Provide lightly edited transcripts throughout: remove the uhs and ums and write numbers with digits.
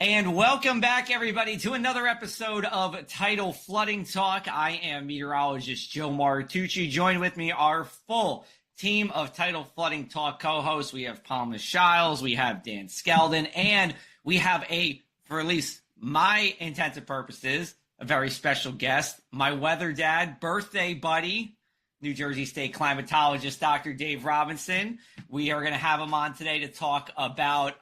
And welcome back, everybody, to another episode of Tidal Flooding Talk. I am meteorologist Joe Martucci. Joined with me, our full team of Tidal Flooding Talk co-hosts. We have Palma Shiles, we have Dan Skeldon, and we have for at least my intents and purposes, a very special guest, my weather dad, birthday buddy, NJ State Climatologist, Dr. Dave Robinson. We are going to have him on today to talk about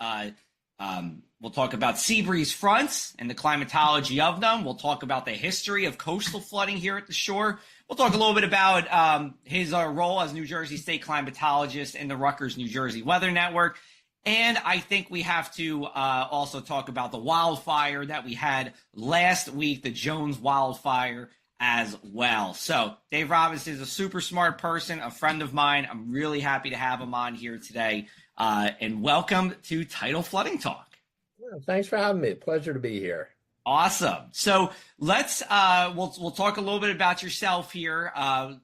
we'll talk about sea breeze fronts and the climatology of them. We'll talk about the history of coastal flooding here at the shore. We'll talk a little bit about his role as New Jersey State Climatologist in the Rutgers, New Jersey Weather Network. And I think we have to also talk about the wildfire that we had last week, the Jones wildfire as well. So Dave Robinson is a super smart person, a friend of mine. I'm really happy to have him on here today. And welcome to Tidal Flooding Talk. Well, thanks for having me. Pleasure to be here. Awesome. So let's we'll talk a little bit about yourself here.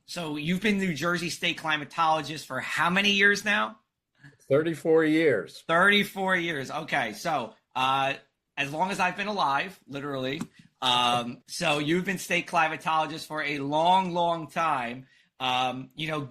So you've been New Jersey State Climatologist for how many years now? 34 years. 34 years. Okay. So as long as I've been alive, literally. So you've been state climatologist for a long, long time.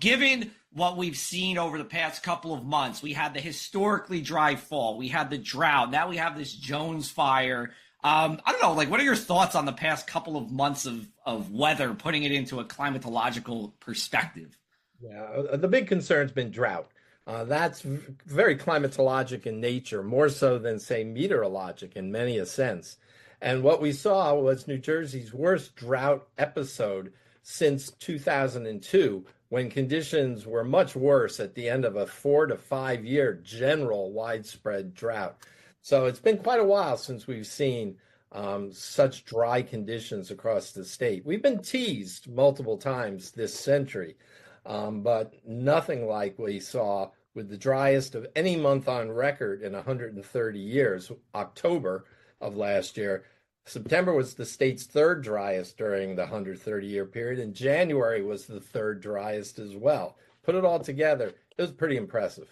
Given what we've seen over the past couple of months, we had the historically dry fall, we had the drought, now we have this Jones fire. I don't know, what are your thoughts on the past couple of months of weather, putting it into a climatological perspective? Yeah, the big concern's been drought. That's very climatologic in nature, more so than, say, meteorologic in many a sense. And what we saw was New Jersey's worst drought episode since 2002, when conditions were much worse at the end of a 4 to 5 year general widespread drought. So it's been quite a while since we've seen such dry conditions across the state. We've been teased multiple times this century, but nothing like we saw with the driest of any month on record in 130 years, October of last year. September was the state's third driest during the 130-year period, and January was the third driest as well. Put it all together, it was pretty impressive.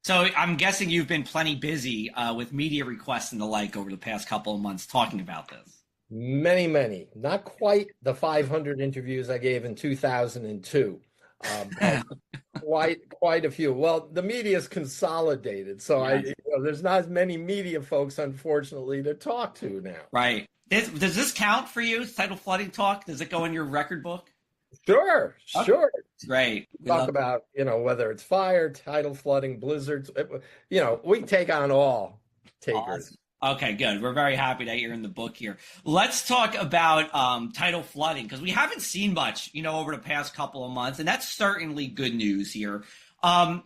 So I'm guessing you've been plenty busy with media requests and the like over the past couple of months talking about this. Many. Not quite the 500 interviews I gave in 2002, but quite a few. Well, the media's consolidated, so yes. There's not as many media folks, unfortunately, to talk to now. Right. Does this count for you, Tidal Flooding Talk? Does it go in your record book? Sure. Great. Talk about, whether it's fire, tidal flooding, blizzards, we take on all takers. Awesome. Okay, good. We're very happy that you're in the book here. Let's talk about tidal flooding, because we haven't seen much, over the past couple of months, and that's certainly good news here. How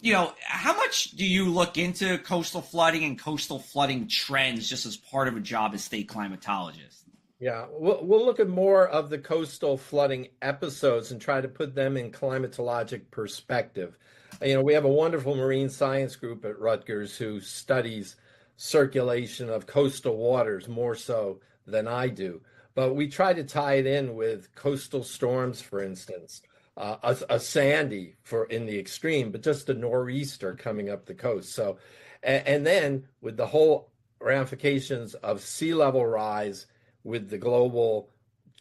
much do you look into coastal flooding and coastal flooding trends just as part of a job as state climatologist? Yeah, we'll look at more of the coastal flooding episodes and try to put them in climatologic perspective. We have a wonderful marine science group at Rutgers who studies circulation of coastal waters more so than I do. But we try to tie it in with coastal storms, for instance, a Sandy in the extreme, but just a nor'easter coming up the coast. So, and then with the whole ramifications of sea level rise, with the global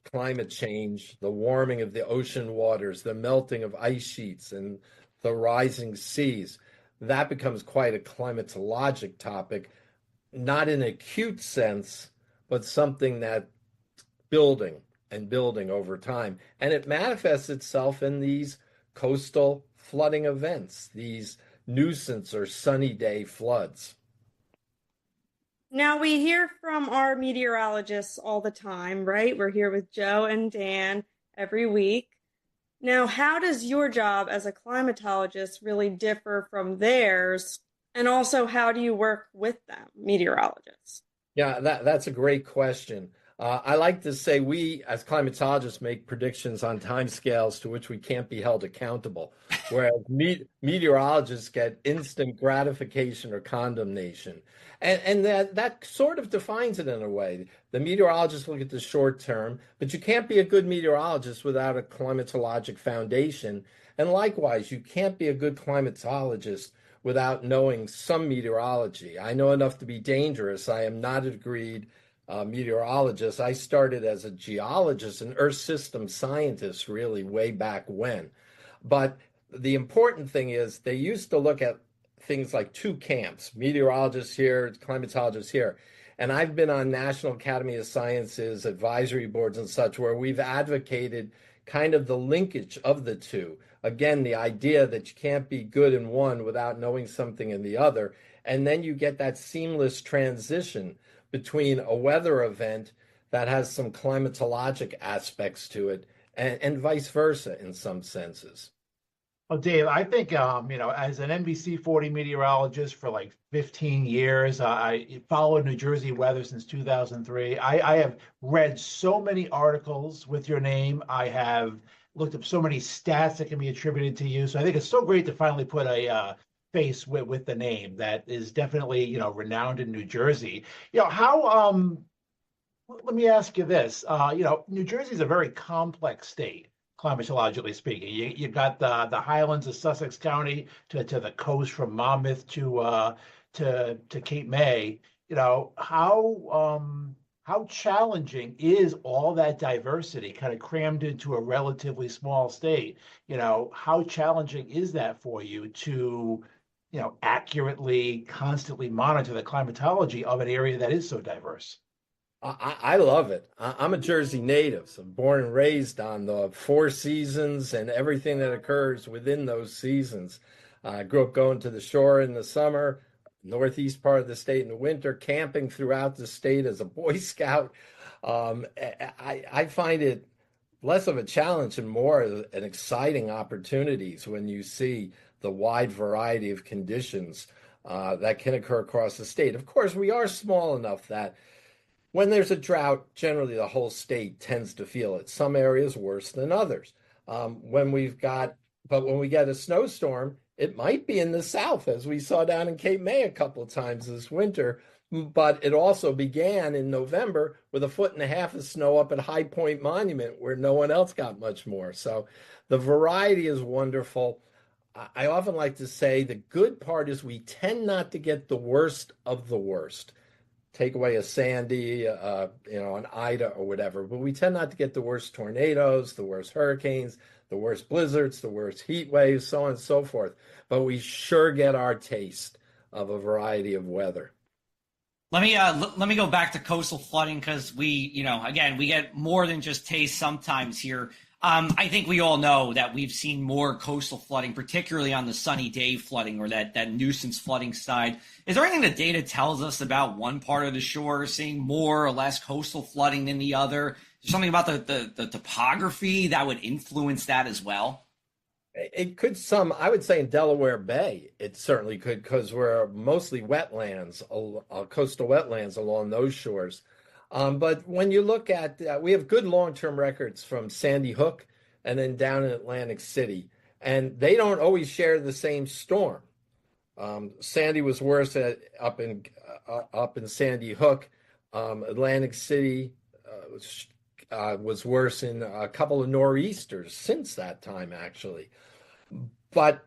climate change, the warming of the ocean waters, the melting of ice sheets, and the rising seas, that becomes quite a climatologic topic, not in an acute sense, but something that building over time. And it manifests itself in these coastal flooding events, these nuisance or sunny day floods. Now, we hear from our meteorologists all the time, right? We're here with Joe and Dan every week. Now, how does your job as a climatologist really differ from theirs? And also, how do you work with them, meteorologists? Yeah, that's a great question. I like to say we, as climatologists, make predictions on timescales to which we can't be held accountable, whereas meteorologists get instant gratification or condemnation. And that sort of defines it in a way. The meteorologists look at the short term, but you can't be a good meteorologist without a climatologic foundation. And likewise, you can't be a good climatologist without knowing some meteorology. I know enough to be dangerous. I am not a degreed meteorologist. I started as a geologist and earth system scientist really way back when. But the important thing is they used to look at things like two camps, meteorologists here, climatologists here. And I've been on National Academy of Sciences advisory boards and such where we've advocated kind of the linkage of the two. Again, the idea that you can't be good in one without knowing something in the other. And then you get that seamless transition between a weather event that has some climatologic aspects to it and vice versa in some senses. Oh, Dave, I think, as an NBC 40 meteorologist for like 15 years, I followed New Jersey weather since 2003. I have read so many articles with your name. I have looked up so many stats that can be attributed to you. So I think it's so great to finally put a face with the name that is definitely, renowned in New Jersey. Let me ask you this. New Jersey is a very complex state, climatologically speaking. You got the highlands of Sussex County to the coast from Monmouth to Cape May. How challenging is all that diversity kind of crammed into a relatively small state? How challenging is that for you to accurately, constantly monitor the climatology of an area that is so diverse? I love it. I'm a Jersey native, so born and raised on the four seasons and everything that occurs within those seasons. I grew up going to the shore in the summer, northeast part of the state in the winter, camping throughout the state as a Boy Scout. I find it less of a challenge and more an exciting opportunities when you see the wide variety of conditions that can occur across the state. Of course, we are small enough that when there's a drought, generally the whole state tends to feel it. Some areas worse than others. When we get a snowstorm, it might be in the south, as we saw down in Cape May a couple of times this winter. But it also began in November with 1.5 feet of snow up at High Point Monument, where no one else got much more. So the variety is wonderful. I often like to say the good part is we tend not to get the worst of the worst. Take away a Sandy, an Ida or whatever, but we tend not to get the worst tornadoes, the worst hurricanes, the worst blizzards, the worst heat waves, so on and so forth. But we sure get our taste of a variety of weather. Let me go back to coastal flooding because we get more than just taste sometimes here. I think we all know that we've seen more coastal flooding, particularly on the sunny day flooding or that nuisance flooding side. Is there anything the data tells us about one part of the shore seeing more or less coastal flooding than the other? Is there something about the topography that would influence that as well? It could I would say in Delaware Bay, it certainly could because we're mostly wetlands, coastal wetlands along those shores. But when you look at, we have good long-term records from Sandy Hook and then down in Atlantic City, and they don't always share the same storm. Sandy was worse up in Sandy Hook. Atlantic City was worse in a couple of nor'easters since that time, actually. But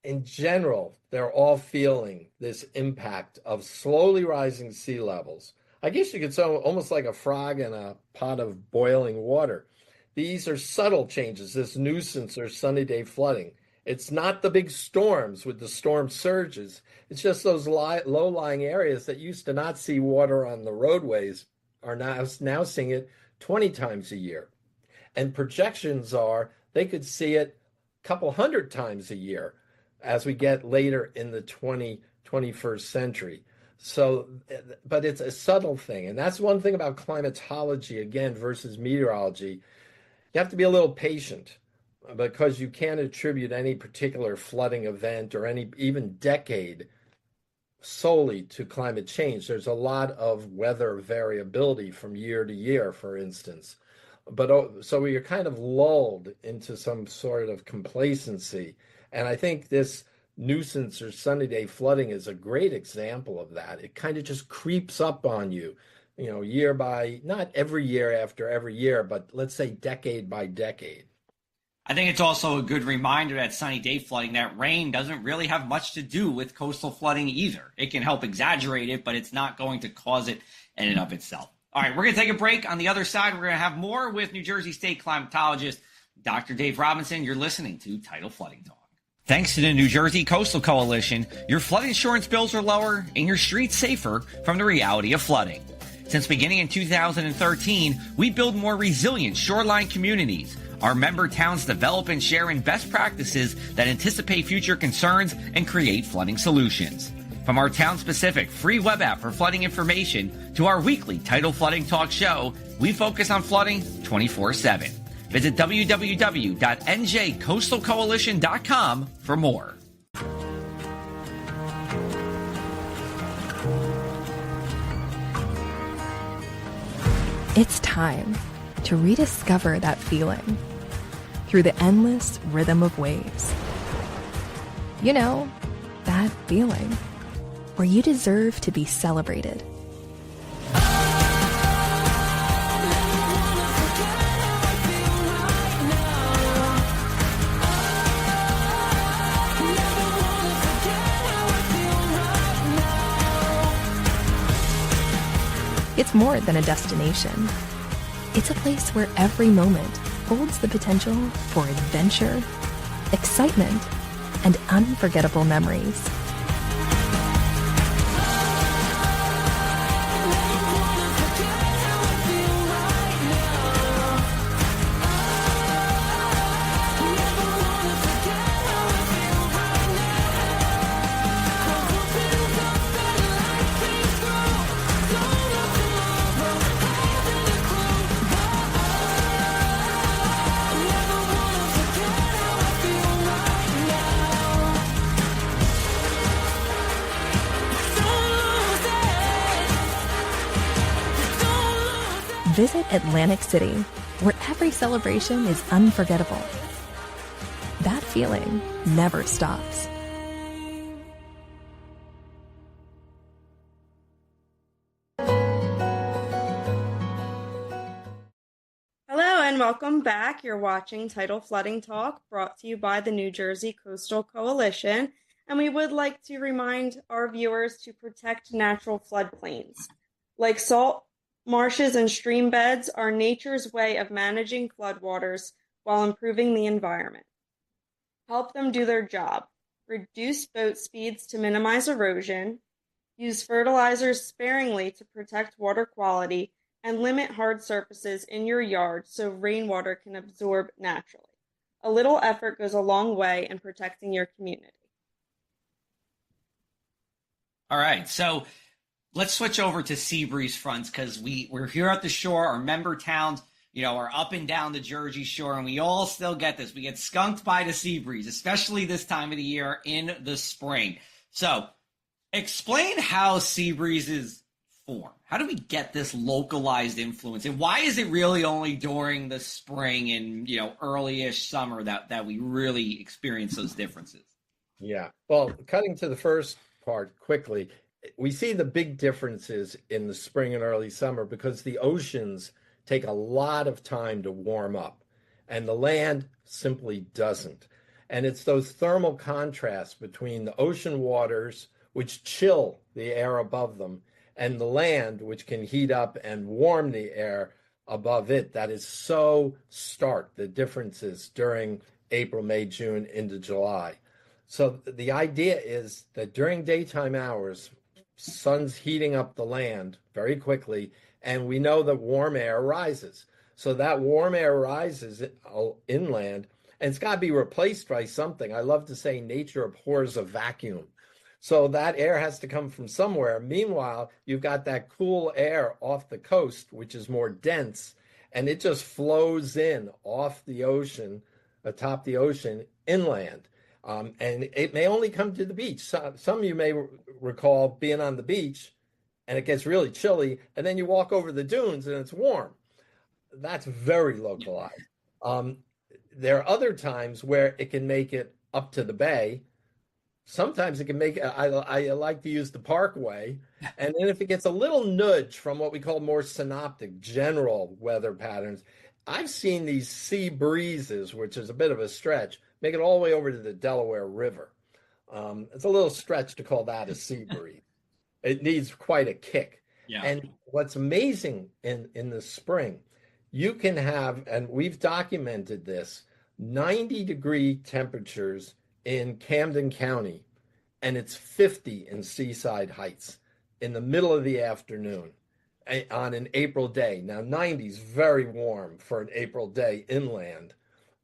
in general, they're all feeling this impact of slowly rising sea levels. I guess you could say almost like a frog in a pot of boiling water. These are subtle changes, this nuisance or sunny day flooding. It's not the big storms with the storm surges. It's just those low-lying areas that used to not see water on the roadways are now seeing it 20 times a year. And projections are they could see it a couple hundred times a year as we get later in the 21st century. So, but it's a subtle thing. And that's one thing about climatology, again, versus meteorology. You have to be a little patient because you can't attribute any particular flooding event or any even decade solely to climate change. There's a lot of weather variability from year to year, for instance. But so you're kind of lulled into some sort of complacency. And I think this nuisance or sunny day flooding is a great example of that. It kind of just creeps up on you, year by, not every year after every year, but let's say decade by decade. I think it's also a good reminder that sunny day flooding, that rain doesn't really have much to do with coastal flooding either. It can help exaggerate it, but it's not going to cause it in and of itself. All right, we're going to take a break. On the other side, we're going to have more with New Jersey State Climatologist, Dr. Dave Robinson. You're listening to Tidal Flooding Talk. Thanks to the New Jersey Coastal Coalition, your flood insurance bills are lower and your streets safer from the reality of flooding. Since beginning in 2013, we build more resilient shoreline communities. Our member towns develop and share in best practices that anticipate future concerns and create flooding solutions. From our town-specific free web app for flooding information to our weekly Tidal Flooding Talk show, we focus on flooding 24/7. Visit www.njcoastalcoalition.com for more. It's time to rediscover that feeling through the endless rhythm of waves. You know, that feeling where you deserve to be celebrated. It's more than a destination. It's a place where every moment holds the potential for adventure, excitement, and unforgettable memories. Visit Atlantic City, where every celebration is unforgettable. That feeling never stops. Hello and welcome back. You're watching Tidal Flooding Talk, brought to you by the New Jersey Coastal Coalition, and we would like to remind our viewers to protect natural floodplains. Like salt marshes and stream beds are nature's way of managing floodwaters while improving the environment. Help them do their job. Reduce boat speeds to minimize erosion. Use fertilizers sparingly to protect water quality, and limit hard surfaces in your yard so rainwater can absorb naturally. A little effort goes a long way in protecting your community. All right, so let's switch over to sea breeze fronts, because we're here at the shore. Our member towns, are up and down the Jersey Shore, and we all still get this. We get skunked by the sea breeze, especially this time of the year in the spring. So explain how sea breezes form. How do we get this localized influence? And why is it really only during the spring and, early-ish summer that we really experience those differences? Yeah. Well, cutting to the first part quickly, we see the big differences in the spring and early summer because the oceans take a lot of time to warm up and the land simply doesn't. And it's those thermal contrasts between the ocean waters, which chill the air above them, and the land, which can heat up and warm the air above it, that is so stark, the differences during April, May, June into July. So the idea is that during daytime hours, sun's heating up the land very quickly, and we know that warm air rises. So that warm air rises inland, and it's got to be replaced by something. I love to say nature abhors a vacuum. So that air has to come from somewhere. Meanwhile, you've got that cool air off the coast, which is more dense, and it just flows in off the ocean, atop the ocean, inland. And it may only come to the beach. Some of you may recall being on the beach and it gets really chilly, and then you walk over the dunes and it's warm. That's very localized. There are other times where it can make it up to the bay. Sometimes it can make it, I like to use the parkway. And then if it gets a little nudge from what we call more synoptic, general weather patterns, I've seen these sea breezes, which is a bit of a stretch, make it all the way over to the Delaware River. It's a little stretch to call that a sea breeze. It needs quite a kick. Yeah. And what's amazing in the spring, you can have, and we've documented this, 90-degree temperatures in Camden County, and it's 50 in Seaside Heights in the middle of the afternoon on an April day. Now, 90 is very warm for an April day inland,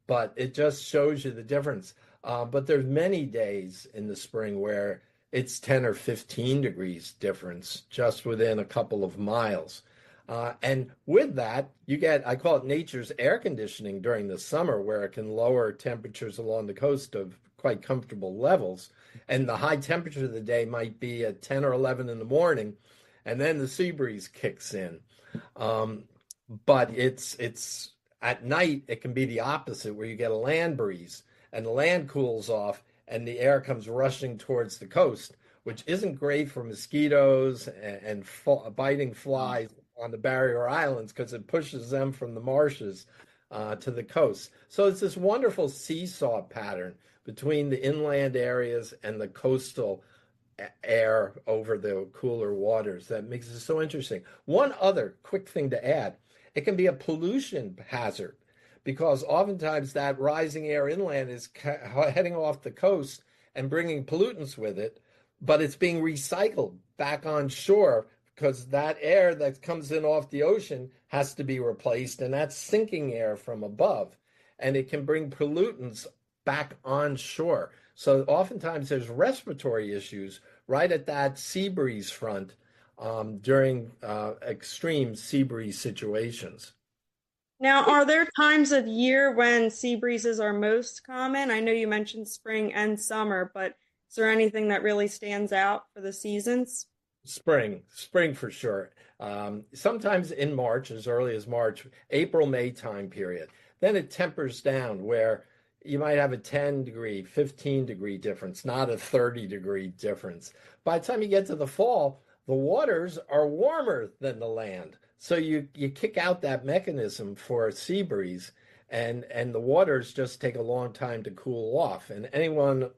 but it just shows you the difference. But there's many days in the spring where it's 10 or 15 degrees difference just within a couple of miles. And with that, you get, I call it nature's air conditioning during the summer, where it can lower temperatures along the coast of quite comfortable levels. And the high temperature of the day might be at 10 or 11 in the morning, and then the sea breeze kicks in. But it's at night, it can be the opposite, where you get a land breeze and the land cools off and the air comes rushing towards the coast, which isn't great for mosquitoes and biting flies on the barrier islands, because it pushes them from the marshes to the coast. So it's this wonderful seesaw pattern between the inland areas and the coastal air over the cooler waters that makes it so interesting. One other quick thing to add, it can be a pollution hazard, because oftentimes that rising air inland is heading off the coast and bringing pollutants with it, but it's being recycled back on shore, because that air that comes in off the ocean has to be replaced, and that's sinking air from above, and it can bring pollutants back on shore. So oftentimes there's respiratory issues right at that sea breeze front during extreme sea breeze situations. Now, are there times of year when sea breezes are most common? I know you mentioned spring and summer, but is there anything that really stands out for the seasons? Spring for sure. Sometimes in March, as early as March, April, May time period. Then it tempers down, where you might have a 10-degree, 15-degree difference, not a 30-degree difference. By the time you get to the fall, the waters are warmer than the land. So you kick out that mechanism for a sea breeze, and the waters just take a long time to cool off. And anyone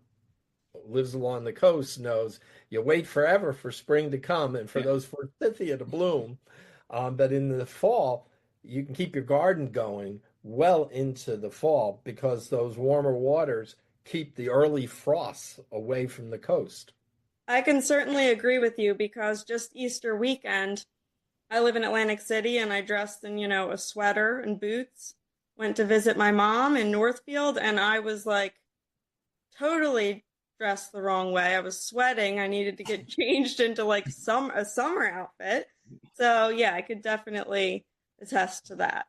who lives along the coast knows you wait forever for spring to come and for those forsythia to bloom. But in the fall, you can keep your garden going well into the fall, because those warmer waters keep the early frosts away from the coast. I can certainly agree with you, because just Easter weekend, I live in Atlantic City and I dressed in, a sweater and boots, went to visit my mom in Northfield, and I was like totally dressed the wrong way. I was sweating. I needed to get changed into like a summer outfit. So yeah, I could definitely attest to that.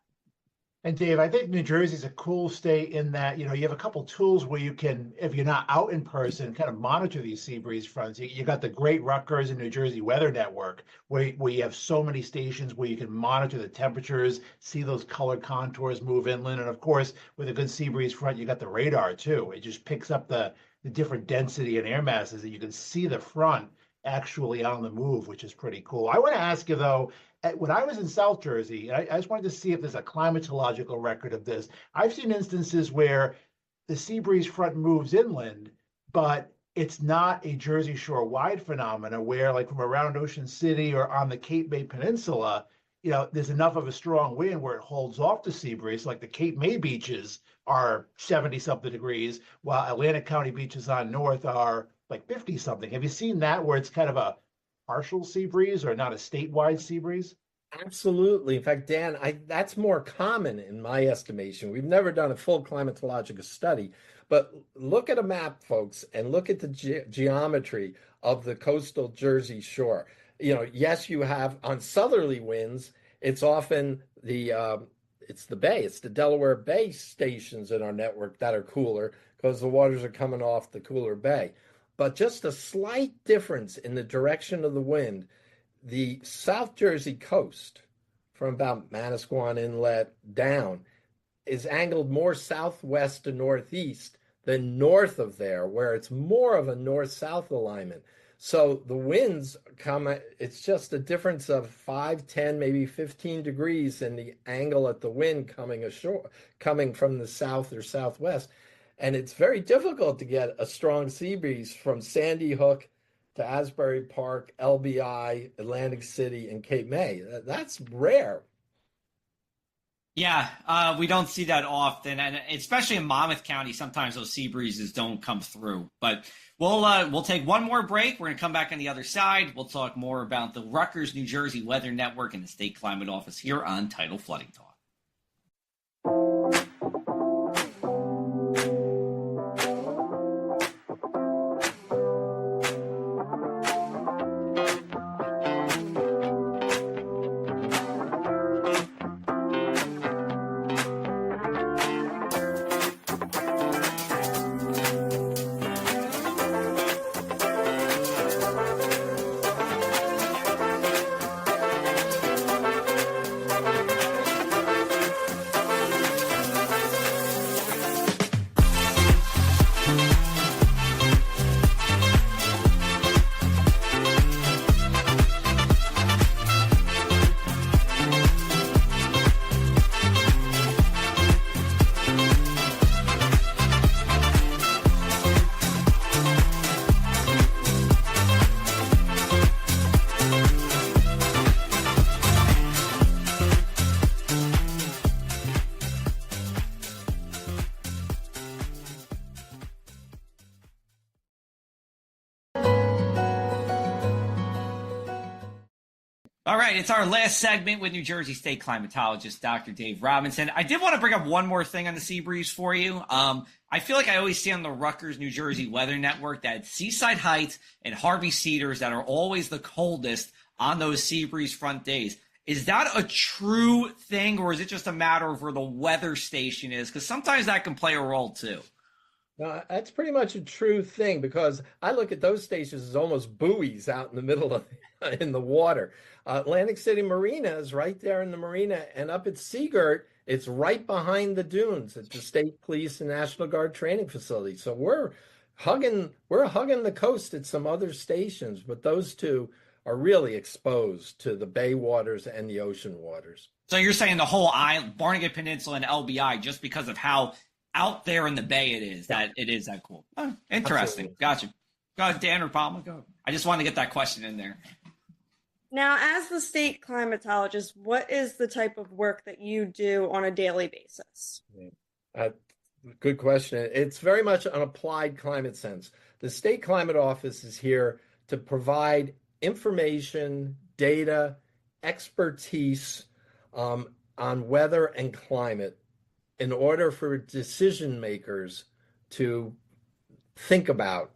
And Dave, I think New Jersey is a cool state in that, you have a couple tools where you can, if you're not out in person, kind of monitor these sea breeze fronts. You got the great Rutgers and New Jersey Weather Network, where you have so many stations where you can monitor the temperatures, see those colored contours move inland. And of course, with a good sea breeze front, you got the radar too. It just picks up the different density and air masses, that you can see the front actually on the move, which is pretty cool. I want to ask you though, when I was in South Jersey, I just wanted to see if there's a climatological record of this. I've seen instances where the sea breeze front moves inland, but it's not a Jersey Shore wide phenomena, where like from around Ocean City or on the Cape May Peninsula, there's enough of a strong wind where it holds off the sea breeze. Like the Cape May beaches are 70 something degrees, while Atlantic County beaches on north are like 50 something. Have you seen that, where it's kind of a partial sea breeze or not a statewide sea breeze? Absolutely. In fact, Dan, that's more common in my estimation. We've never done a full climatological study, but look at a map, folks, and look at the geometry of the coastal Jersey Shore. Yes, you have on southerly winds, it's often it's the bay, it's the Delaware Bay stations in our network that are cooler, because the waters are coming off the cooler bay. But just a slight difference in the direction of the wind, the South Jersey coast from about Manasquan Inlet down is angled more southwest to northeast than north of there, where it's more of a north-south alignment. So the winds come, it's just a difference of 5, 10, maybe 15 degrees in the angle at the wind coming ashore, coming from the south or southwest. And it's very difficult to get a strong sea breeze from Sandy Hook to Asbury Park, LBI, Atlantic City, and Cape May. That's rare. Yeah, we don't see that often, and especially in Monmouth County, sometimes those sea breezes don't come through. But we'll take one more break. We're going to come back on the other side. We'll talk more about the Rutgers, New Jersey Weather Network and the State Climate Office here on Tidal Flooding Talk. All right, it's our last segment with New Jersey State Climatologist Dr. Dave Robinson. I did want to bring up one more thing on the sea breeze for you. I feel like I always see on the Rutgers, New Jersey Weather Network that Seaside Heights and Harvey Cedars that are always the coldest on those sea breeze front days. Is that a true thing, or is it just a matter of where the weather station is? Because sometimes that can play a role too. No, that's pretty much a true thing, because I look at those stations as almost buoys out in the middle of in the water. Atlantic City Marina is right there in the marina, and up at Seagirt, it's right behind the dunes at the State Police and National Guard training facility. So we're hugging the coast at some other stations, but those two are really exposed to the bay waters and the ocean waters. So you're saying the whole island, Barnegat Peninsula and LBI, just because of how out there in the bay it is, that it is that cool. Oh, interesting. Absolutely. Gotcha. Go ahead, Dan or Palma. Go. I just wanted to get that question in there. Now, as the state climatologist, what is the type of work that you do on a daily basis? Good question. It's very much an applied climate sense. The State Climate Office is here to provide information, data, expertise on weather and climate in order for decision makers to think about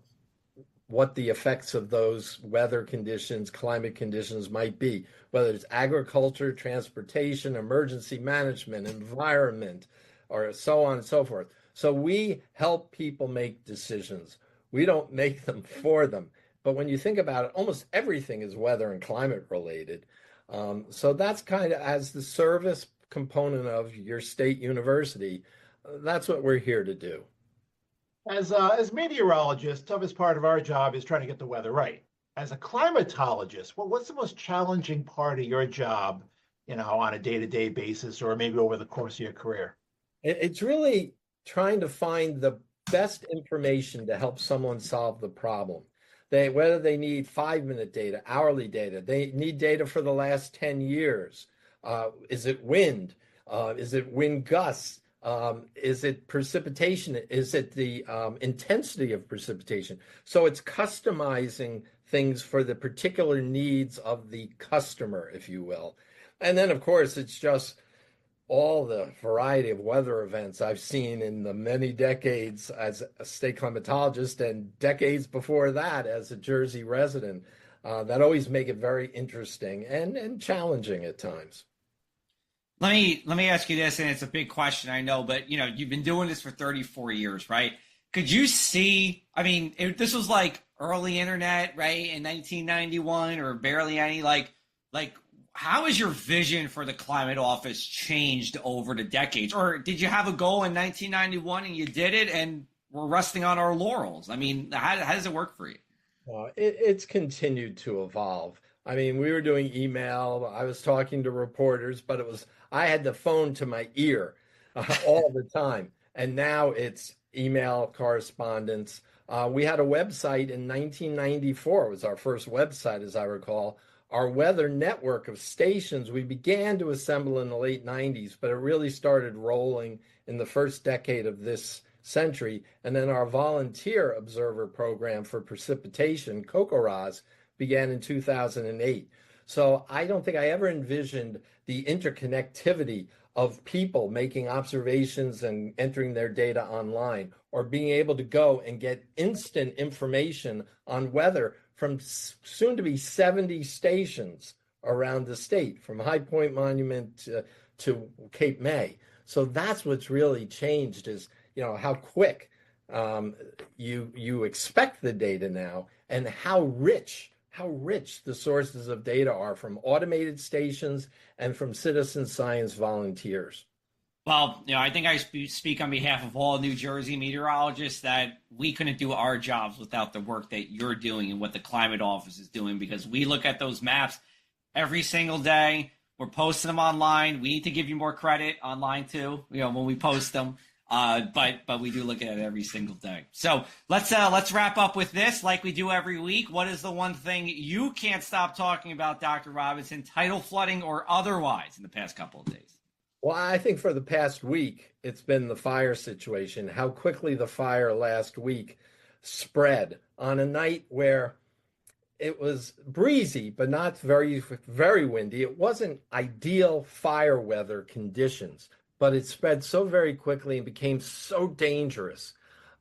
what the effects of those weather conditions, climate conditions might be, whether it's agriculture, transportation, emergency management, environment, or so on and so forth. So we help people make decisions. We don't make them for them. But when you think about it, almost everything is weather and climate related. So that's kind of, as the service component of your state university, that's what we're here to do. As meteorologists, toughest part of our job is trying to get the weather right. As a climatologist, what's the most challenging part of your job, on a day-to-day basis, or maybe over the course of your career? It's really trying to find the best information to help someone solve the problem. Whether they need 5-minute data, hourly data, they need data for the last 10 years. Is it wind? Is it wind gusts? Is it precipitation? Is it the intensity of precipitation? So it's customizing things for the particular needs of the customer, if you will. And then, of course, it's just all the variety of weather events I've seen in the many decades as a state climatologist and decades before that as a Jersey resident that always make it very interesting and challenging at times. Let me ask you this, and it's a big question, I know, but you've been doing this for 34 years, right? Could you see, this was like early internet, right, in 1991, or barely any, like how has your vision for the climate office changed over the decades? Or did you have a goal in 1991 and you did it and we're resting on our laurels? How does it work for you? It's continued to evolve. I mean, we were doing email. I was talking to reporters, but I had the phone to my ear all the time. And now it's email correspondence. We had a website in 1994. It was our first website, as I recall. Our weather network of stations we began to assemble in the late 90s, but it really started rolling in the first decade of this century. And then our volunteer observer program for precipitation, COCORAS, began in 2008. So I don't think I ever envisioned the interconnectivity of people making observations and entering their data online, or being able to go and get instant information on weather from soon to be 70 stations around the state, from High Point Monument to Cape May. So that's what's really changed, is how quick you expect the data now, and how rich the sources of data are from automated stations and from citizen science volunteers. Well, I think I speak on behalf of all New Jersey meteorologists that we couldn't do our jobs without the work that you're doing and what the climate office is doing, because we look at those maps every single day. We're posting them online. We need to give you more credit online too, when we post them. But we do look at it every single day. So let's wrap up with this, like we do every week. What is the one thing you can't stop talking about, Dr. Robinson, tidal flooding or otherwise, in the past couple of days? Well, I think for the past week, it's been the fire situation, how quickly the fire last week spread on a night where it was breezy, but not very, very windy. It wasn't ideal fire weather conditions, but it spread so very quickly and became so dangerous.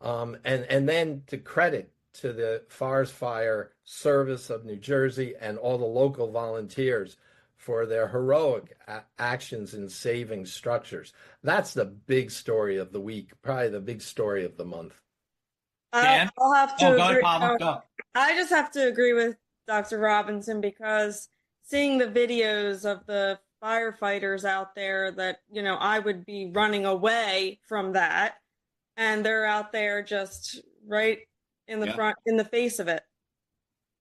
And then to credit to the Forest Fire Service of New Jersey and all the local volunteers for their heroic actions in saving structures. That's the big story of the week, probably the big story of the month. Dan? I'll have to agree. Go. I just have to agree with Dr. Robinson, because seeing the videos of the firefighters out there that, I would be running away from that, and they're out there just right in the front, in the face of it.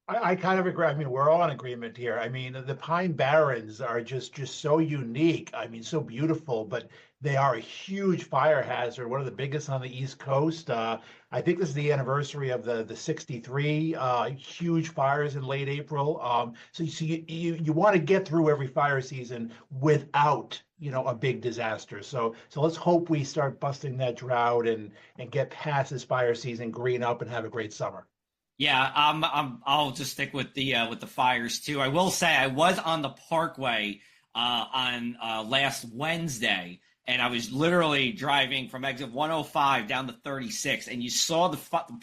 I kind of agree. I mean, we're all in agreement here. I mean, the Pine Barrens are just so unique. I mean, so beautiful, but they are a huge fire hazard, one of the biggest on the East Coast. I think this is the anniversary of the 63 huge fires in late April. So you want to get through every fire season without, a big disaster. So let's hope we start busting that drought and get past this fire season, green up, and have a great summer. Yeah, I'll just stick with the fires too. I will say I was on the Parkway on last Wednesday, and I was literally driving from exit 105 down to 36, and you saw the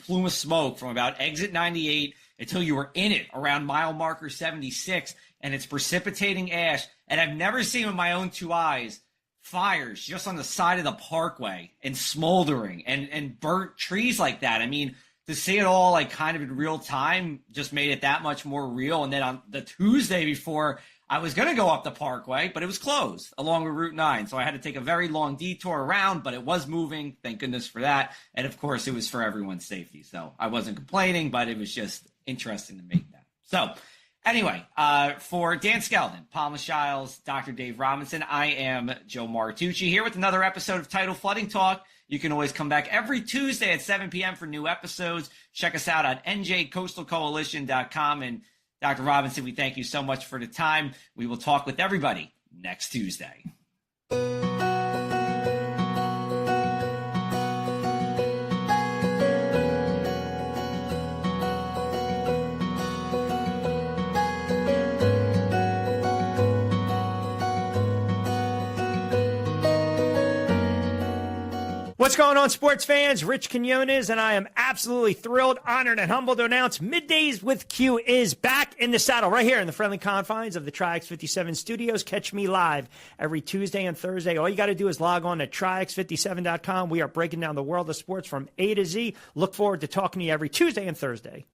plume of smoke from about exit 98 until you were in it around mile marker 76, and it's precipitating ash. And I've never seen with my own two eyes fires just on the side of the Parkway and smoldering and burnt trees like that. I mean, to see it all like kind of in real time just made it that much more real. And then on the Tuesday before, I was going to go up the Parkway, but it was closed along with Route 9. So I had to take a very long detour around, but it was moving. Thank goodness for that. And of course, it was for everyone's safety. So I wasn't complaining, but it was just interesting to make that. So anyway, for Dan Skeldon, Palma Shiles, Dr. Dave Robinson, I am Joe Martucci here with another episode of Tidal Flooding Talk. You can always come back every Tuesday at 7 p.m. for new episodes. Check us out at njcoastalcoalition.com. And Dr. Robinson, we thank you so much for the time. We will talk with everybody next Tuesday. What's going on, sports fans? Rich Quinones, and I am absolutely thrilled, honored, and humbled to announce Middays with Q is back in the saddle right here in the friendly confines of the Tri-X 57 studios. Catch me live every Tuesday and Thursday. All you got to do is log on to TriX57.com. We are breaking down the world of sports from A to Z. Look forward to talking to you every Tuesday and Thursday.